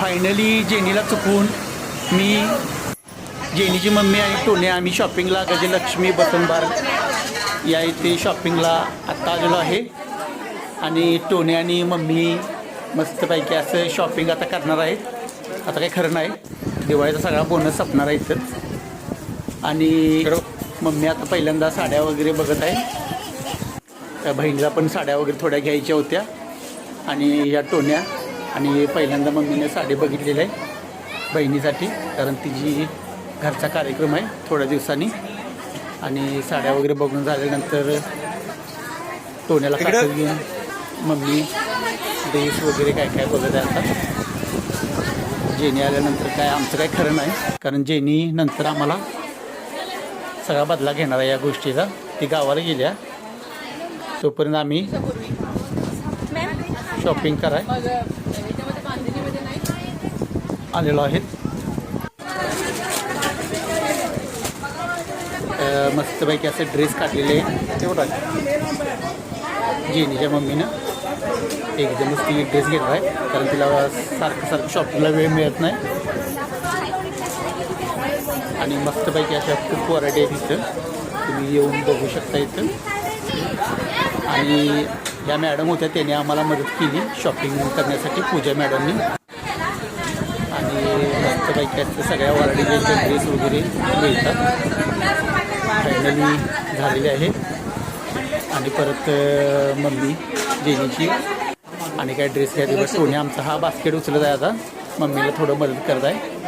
Finally जेनीला चुकवून मी, जेनीची mummy आणि Tonya आम्ही शॉपिंगला गजलक्ष्मी बसनबार या इथे शॉपिंगला आत्ता आलेलो आहे. आणि टोन्या आणि मम्मी मस्तपैकी असं शॉपिंग आता करणार आहेत. आता काही खरं नाही, दिवाळीचा सगळा बोनस संपणार आहे इथंच. आणि मम्मी आता पहिल्यांदा साड्या वगैरे बघत आहे. त्या बहिणीला पण साड्या वगैरे थोड्या घ्यायच्या होत्या. आणि या टोन्या आणि पहिल्यांदा मम्मीने साडी बघितलेली आहे बहिणीसाठी, कारण तिची घरचा कार्यक्रम आहे थोड्या दिवसांनी. आणि साड्या वगैरे बघून झाल्यानंतर टोन्याला काढून घेऊन मम्मी ड्रेस वगैरे काय काय बघत आहे. आता जेनी आल्यानंतर काय आमचं काय खरं नाही, कारण जेनी नंतर आम्हाला सगळा बदला घेणार आहे या गोष्टीचा. ती गावाला गेल्या, तोपर्यंत आम्ही शॉपिंग कराय आलेलो आहेत. मस्तपैकी असे ड्रेस काढलेले तेवढा जेनीच्या मम्मीनं एकदमच ती ड्रेस घेणार आहे, कारण तिला सारखं शॉपिंगला वेळ मिळत नाही. आणि मस्तपैकी अशा खूप व्हरायटी आहेत इथं, तुम्ही येऊन बघू शकता इथं. आणि या मॅडम होत्या, त्याने आम्हाला मदत केली शॉपिंग करण्यासाठी, पूजा मॅडमनी. आणि मस्तपैकी असं सगळ्या व्हरायटीचे ड्रेस वगैरे मिळतात. फायनली झालेले आहे. आणि परत मम्मी जेनीची आणि काय ड्रेस घ्यायचे. बस टोनी आमचा हा बास्केट उचलत आहे आता, मम्मीला थोडं मदत करत आहे.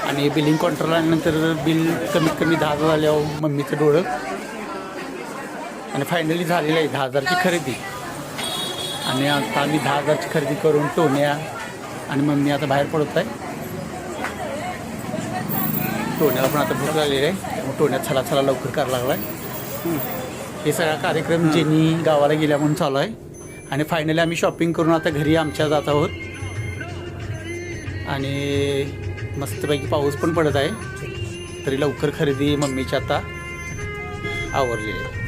आणि बिलिंग काउंटरला आल्यानंतर बिल कमीत कमी 10,000 झाल्यावर मम्मीचं डोळं. आणि फायनली झालेलं आहे 10,000ची खरेदी. आणि आता आम्ही 10,000ची खरेदी करून टोन्या आणि मम्मी आता बाहेर पडत आहे. टोन्याला पण आता भूक लागलेली आहे, त्यामुळे टोन्यात चला लवकर करायला लागला आहे. हे सगळा कार्यक्रम जेनी गावाला गेल्या म्हणून चालू आहे. आणि फायनली आम्ही शॉपिंग करून आता घरी आमच्या जात आहोत. आणि मस्तपैकी पाऊस पण पडत आहे, तरी लवकर खरेदी मम्मीची आता आवरलेली आहे.